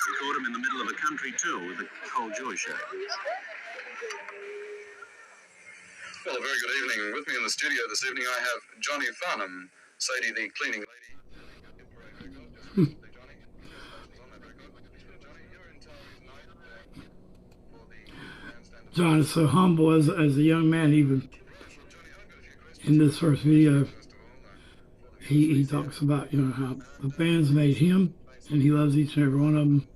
We caught him in the middle of a country tour with the Cold Joy Show. Well, a very good evening. With me in the studio this evening, I have Johnny Farnham, Sadie, the cleaning lady. John is so humble as a young man. Even in this first video, he talks about, you know, how the fans made him, and he loves each and every one of them.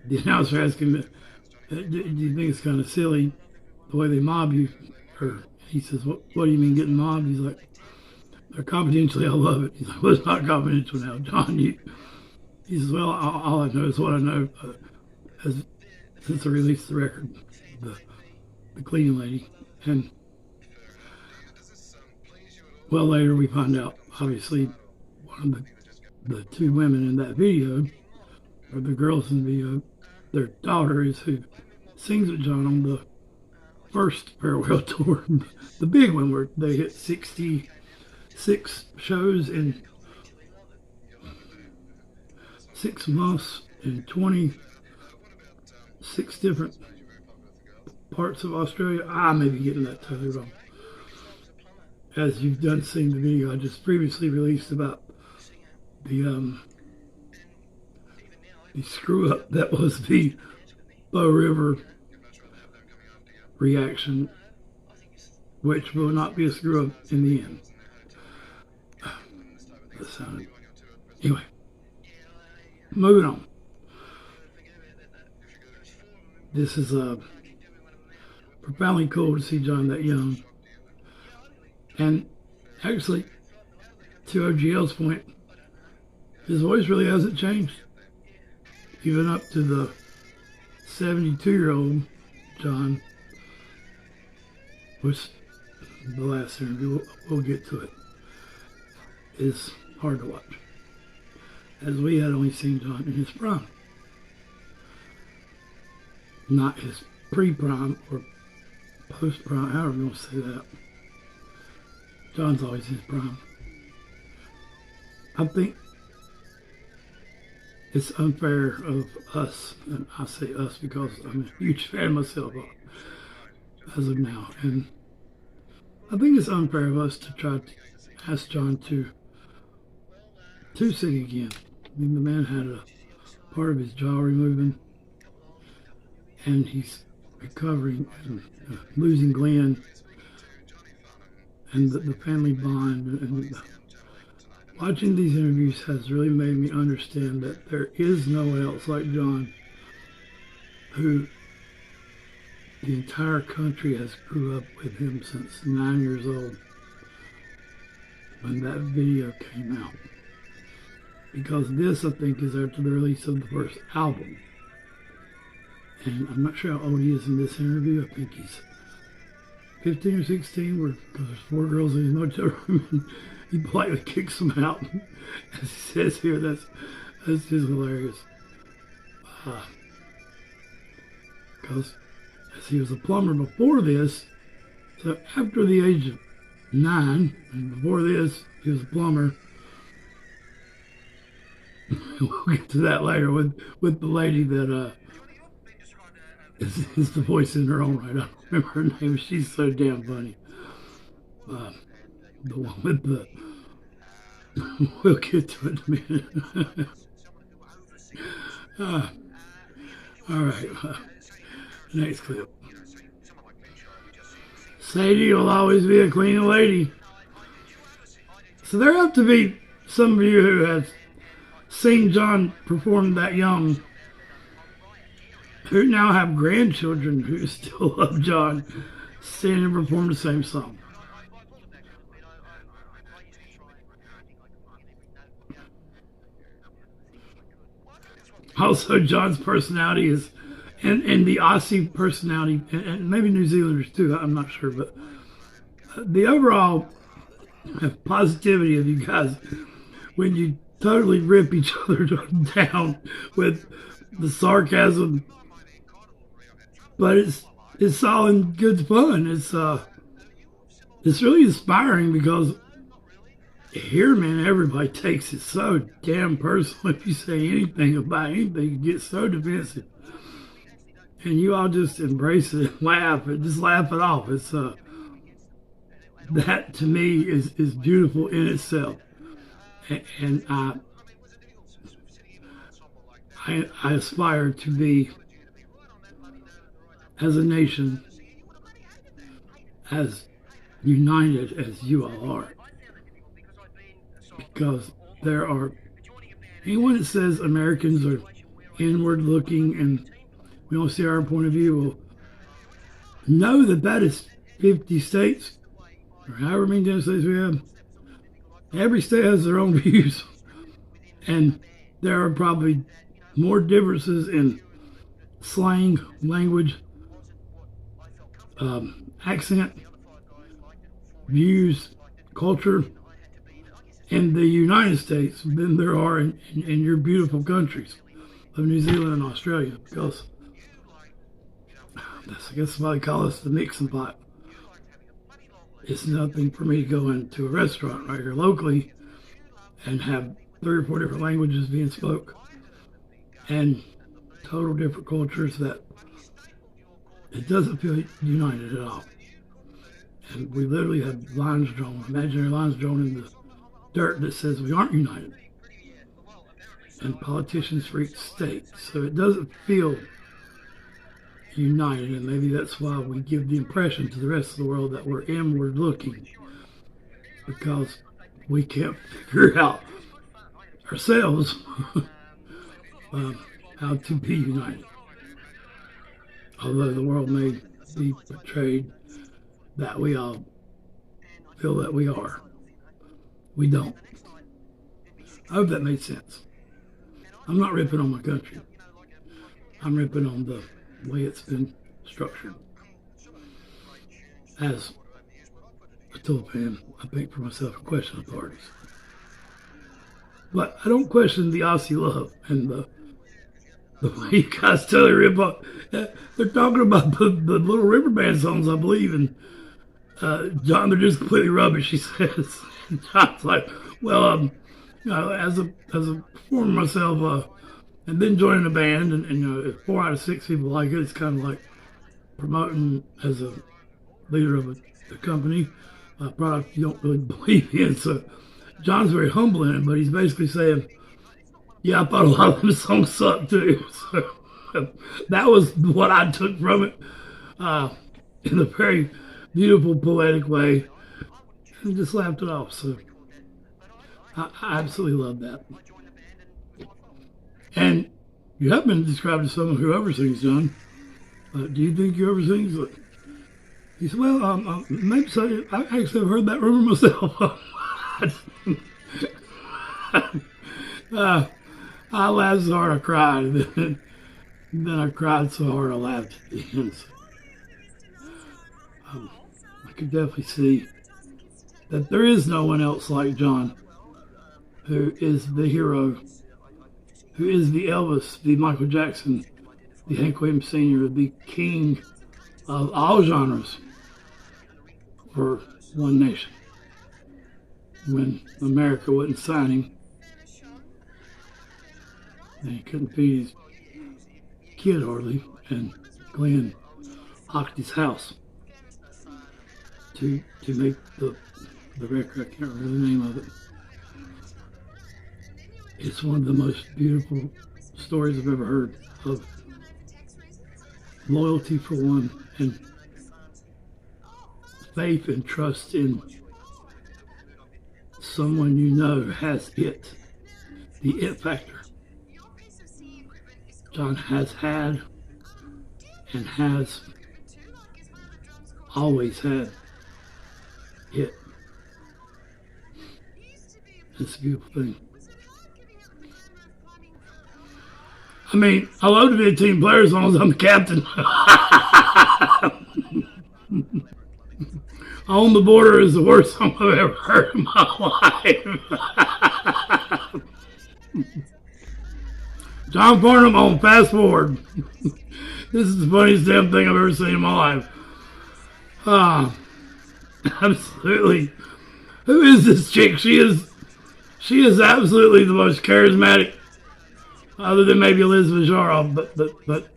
The announcer asked him, do you think it's kind of silly the way they mob you? Or he says, what do you mean getting mobbed? He's like, they're confidentially, I love it. He's like, well, it's not confidential now, John. He says, well, all I know is what I know. Since I released the record, the cleaning lady. And well, later we find out, obviously, one of the two women in that video, or the girls in the video, their daughter is who sings with John on the first farewell tour, the big one where they hit 66 shows in 6 months in 26 different parts of Australia. I may be getting that totally wrong. As you've done seen the video I just previously released about the screw up that was the Bow River reaction, which will not be a screw up in the end. Anyway, moving on. This is profoundly cool to see John that young. And actually, to OGL's point, his voice really hasn't changed. Even up to the 72-year-old John, which the last interview, we'll get to it, is hard to watch. As we had only seen John in his prime. Not his pre-prime or post-prime, however you want to say that. John's always his prime. I think it's unfair of us, and I say us because I'm a huge fan myself as of now, and I think it's unfair of us to try to ask John to sing again. I mean, the man had a part of his jaw removed, and he's recovering and losing Glenn, and the family bond, and watching these interviews has really made me understand that there is no one else like John, who the entire country has grew up with him since 9 years old when that video came out. Because this, I think, is after the release of the first album. And I'm not sure how old he is in this interview. I think he's 15 or 16, because there's 4 girls in his motel room, and he politely kicks them out. As he says here, that's just hilarious. Because as he was a plumber before this, so after the age of 9, and before this, he was a plumber. We'll get to that later with the lady that is the voice in her own right. I don't remember her name. She's so damn funny. The one with the... We'll get to it in a minute. All right. Next clip. Sadie will always be a clean lady. So there have to be some of you who have seen John perform that young, who now have grandchildren who still love John, seeing him perform the same song. Also, John's personality is, and the Aussie personality, and maybe New Zealanders too, I'm not sure, but the overall positivity of you guys, when you totally rip each other down with the sarcasm, but it's all in good fun. It's really inspiring because here, man, everybody takes it so damn personal. If you say anything about anything, you get so defensive. And you all just embrace it and laugh and just laugh it off. It's that to me is beautiful in itself. And I aspire to be, as a nation, as united as you all are. Because there are, anyone that says Americans are inward looking and we don't see our point of view, will know that is 50 states, or however many damn states we have. Every state has their own views. And there are probably more differences in slang, language, accent, views, culture in the United States than there are in your beautiful countries of New Zealand and Australia, because I guess why they call us the mixing pot. It's nothing for me to go into a restaurant right here locally and have 3 or 4 different languages being spoke and total different cultures that it doesn't feel united at all. And we literally have lines drawn, imaginary lines drawn in the dirt that says we aren't united. And politicians for each state. So it doesn't feel united, and maybe that's why we give the impression to the rest of the world that we're inward looking, because we can't figure out ourselves how to be united. Although the world may be portrayed that we all feel that we are. We don't. I hope that made sense. I'm not ripping on my country. I'm ripping on the way it's been structured. As a tulip fan, I paint for myself and question authorities. But I don't question the Aussie love and the way you guys totally rip off. They're talking about the Little River Band songs, I believe, and John, they're just completely rubbish, he says. And John's like, well, you know, as a performer myself, and then joining a band, and you know, if 4 out of 6 people like it, it's kind of like promoting as a leader of a company, a product you don't really believe in. So John's very humble in it, but he's basically saying, yeah, I thought a lot of them songs sucked too. So that was what I took from it, in a very beautiful, poetic way, and just laughed it off. So I absolutely love that. And you have been described as someone who ever sings, John. Do you think you ever sings? He said, well, maybe so. I actually have heard that rumor myself. I laughed so hard I cried. And then I cried so hard I laughed at the end. So, I could definitely see that there is no one else like John, who is the hero, who is the Elvis, the Michael Jackson, the Hank Williams Sr., the king of all genres for one nation. When America wasn't signing, and he couldn't feed his kid hardly, and Glenn hocked his house to make the record. I can't remember the name of it. It's one of the most beautiful stories I've ever heard of loyalty for one, and faith and trust in someone you know has it, the it factor. John has had and has always had it. It's a beautiful thing. I mean, I love to be a team player as long as I'm the captain. On the Border is the worst song I've ever heard in my life. John Farnham on Fast Forward. This is the funniest damn thing I've ever seen in my life. Absolutely. Who is this chick? She is absolutely the most charismatic, other than maybe Elizabeth Jarrell, but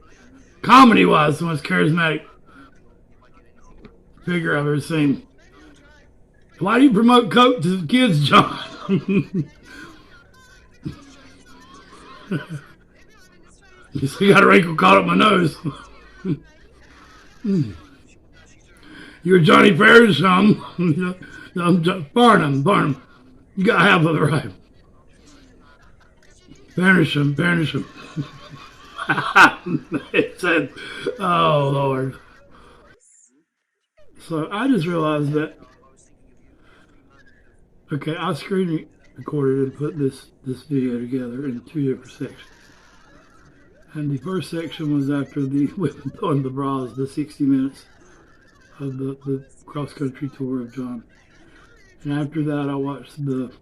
comedy-wise, the most charismatic figure I've ever seen. Why do you promote coke to the kids, John? You still got a wrinkle caught up my nose. You're Johnny Farnham. I'm Farnham. You got half of it right. Banish him. It said, oh, Lord. So I just realized that, okay, I screen recorded and put this video together in 2 different sections. And the first section was after the women on the bras, the 60 minutes of the cross-country tour of John. And after that, I watched the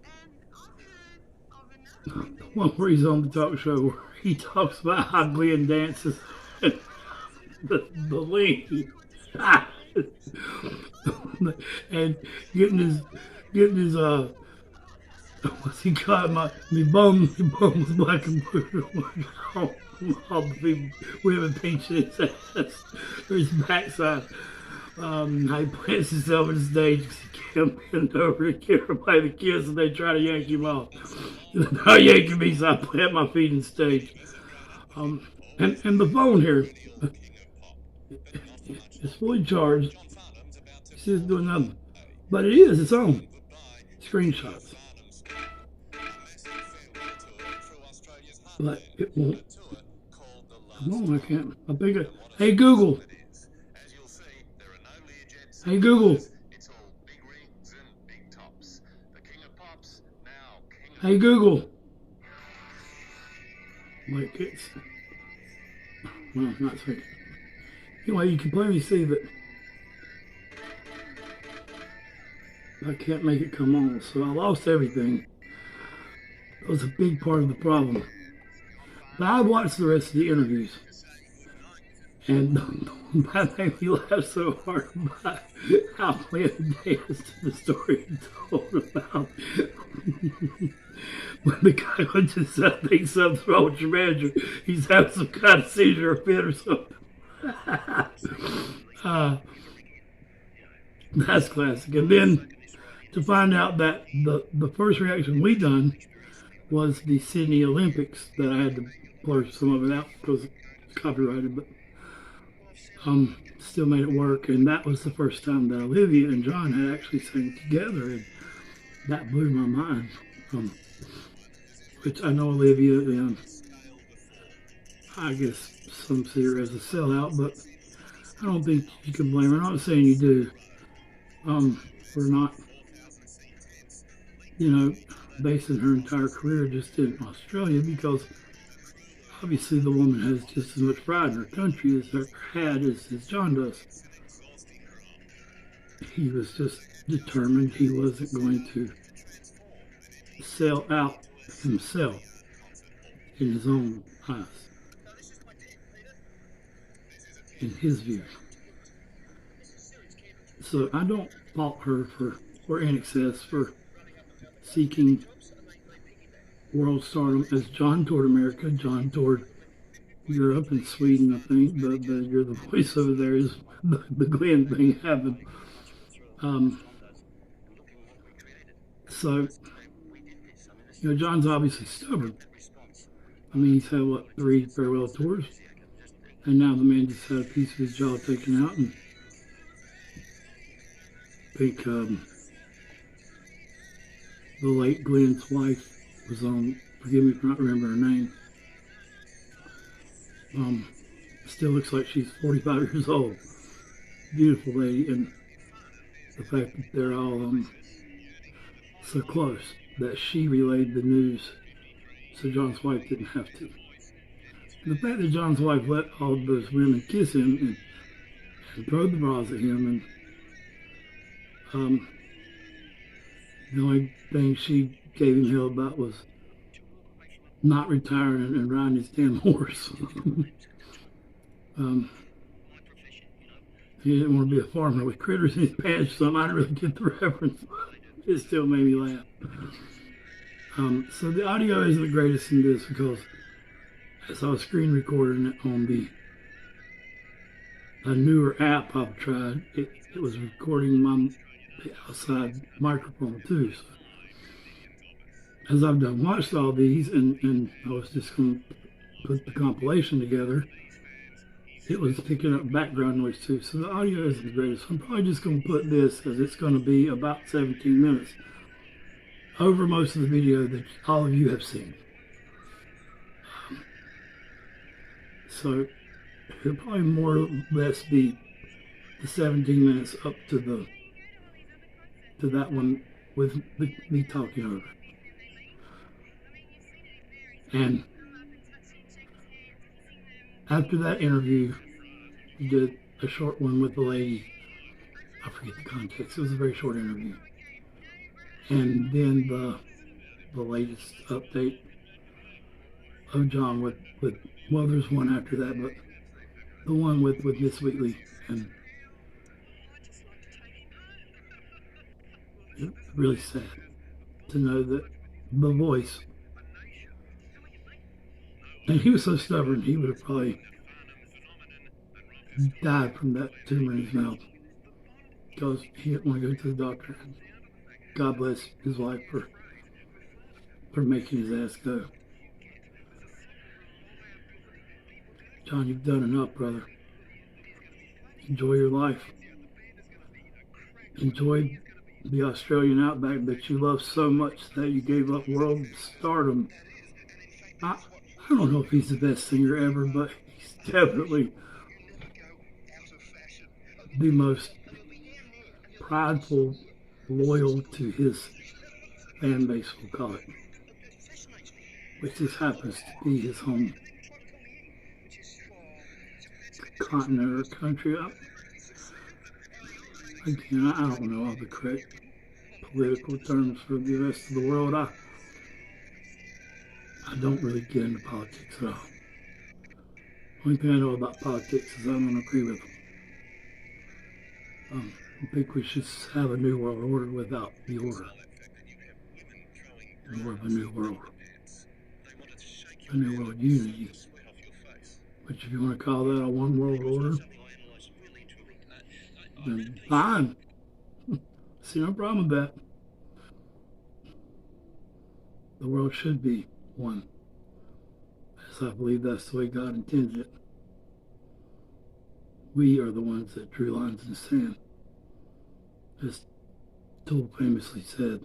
one where he's on the talk show where he talks about how Glenn dances the lean. And getting his what's he called? Me bum was black and blue. All the people, women pinching his ass or his backside. How he plants himself on the stage because he can't bend over and give everybody the kiss, and they try to yank him off. They're not yanking me, so I plant my feet on the stage. And the phone here is fully charged. It's just doing nothing, but it's on screenshots. But it won't. Come on, I can't. I think hey Google. Hey Google. Hey Google. Like it's well, not thinking. Anyway, you can plainly see that I can't make it come on, so I lost everything. That was a big part of the problem. But I watched the rest of the interviews, and that made me laugh so hard about how Glenn danced to the story he told about when the guy went to think something's wrong with your manager, he's having some kind of seizure or fit or something. That's classic. And then to find out that the first reaction we done was the Sydney Olympics, that I had to blur some of it out because it's copyrighted, but still made it work. And that was the first time that Olivia and John had actually sang together, and that blew my mind. Which I know Olivia, and I guess some see her as a sellout, but I don't think you can blame her. I'm not saying you do. We're not, basing her entire career just in Australia, because obviously the woman has just as much pride in her country as John does. He was just determined he wasn't going to sell out himself in his own eyes, in his view. So I don't fault her or NXS for seeking world stardom as John toured America. John toured Europe and Sweden, I think, but you're the voice over there is the Glenn thing happened. So, John's obviously stubborn. I mean, he's had, 3 farewell tours? And now the man just had a piece of his jaw taken out, and I think the late Glenn's wife was on, forgive me for not remembering her name. Still looks like she's 45 years old. Beautiful lady, and the fact that they're all so close that she relayed the news so John's wife didn't have to. And the fact that John's wife let all of those women kiss him and throw the bras at him, and the only thing she gave him hell about was not retiring and riding his damn horse. He didn't want to be a farmer with critters in his pants or something. I didn't really get the reference. it still made me laugh. So the audio isn't the greatest in this because as I was screen recording it on a newer app I've tried, it was recording the outside microphone too. So as I've done watched all these and I was just going to put the compilation together, it was picking up background noise too. So the audio isn't the greatest. I'm probably just going to put this as it's going to be about 17 minutes over most of the video that all of you have seen. So it'll probably more or less be the 17 minutes up to that one with me talking over it. And after that interview, we did a short one with the lady. I forget the context. It was a very short interview. And then the latest update of John with well, there's one after that, but the one with Miss Wheatley. And it's really sad to know that the voice, and he was so stubborn, he would have probably died from that tumor in his mouth because he didn't want to go to the doctor. God bless his wife for making his ass go. John, you've done enough, brother. Enjoy your life. Enjoy the Australian outback that you love so much that you gave up world stardom. I don't know if he's the best singer ever, but he's definitely the most prideful, loyal to his fan base, we'll call it, which just happens to be his home continent or country. Again, I don't know all the correct political terms for the rest of the world. I don't really get into politics at all. Only thing I know about politics is I don't agree with them. I think we should have a new world order without the order. More of a new world. A new world unity. But if you want to call that a one world order, then fine. See no problem with that. The world should be one, as I believe that's the way God intended it. We are the ones that drew lines in the sand. As Toole famously said,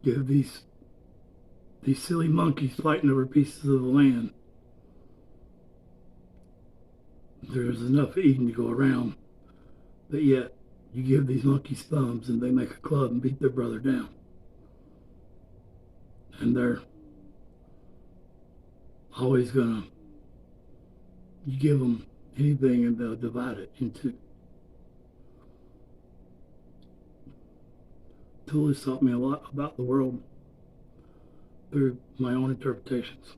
give these silly monkeys fighting over pieces of the land. There's enough eating to go around, but yet you give these monkeys thumbs and they make a club and beat their brother down. And they're always gonna, you give them anything and they'll divide it into. Toole has taught me a lot about the world through my own interpretations.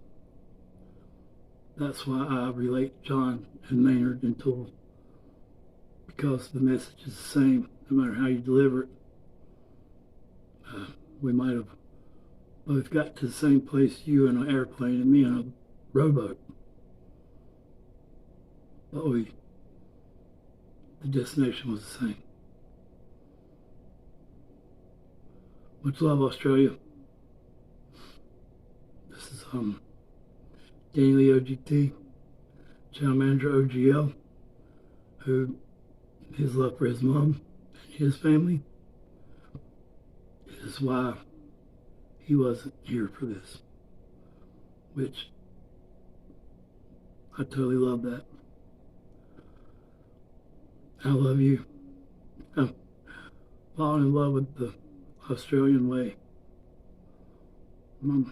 That's why I relate John and Maynard and Toole, because the message is the same, no matter how you deliver it. We might have both got to the same place, you in an airplane and me in a rowboat, but the destination was the same. Much love, Australia. This is Danny Lee OGT, Channel Manager OGL, who his love for his mom and his family is why he wasn't here for this, which I totally love that. I love you. I'm falling in love with the Australian way. I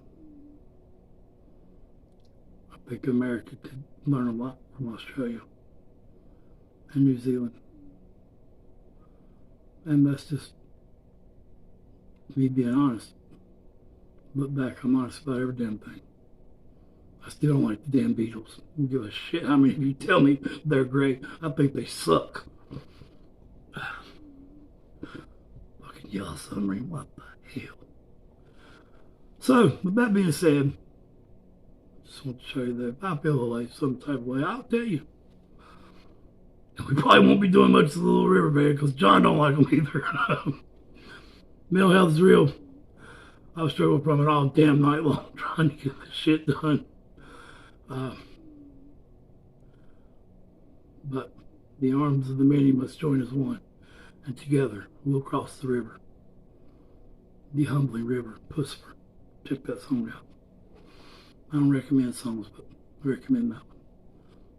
think America could learn a lot from Australia and New Zealand. And that's just me being honest. Look back, I'm honest about every damn thing. I still don't like the damn Beatles. I don't give a shit how many of you tell me they're great. I think they suck. Yellow submarine, what the hell? So, with that being said, just want to show you that if I feel like some type of way, I'll tell you. And we probably won't be doing much to the little riverbed because John don't like them either. Mental health is real. I was struggling from it all damn night long trying to get this shit done. But the arms of the many must join as one, and together we'll cross the river. The humbling river, Pussifer. Check that song out. I don't recommend songs, but I recommend that one.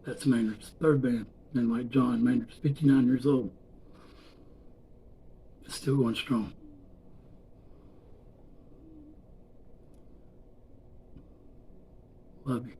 That's Maynard's third band. And like John, Maynard's 59 years old. It's still going strong. Love you.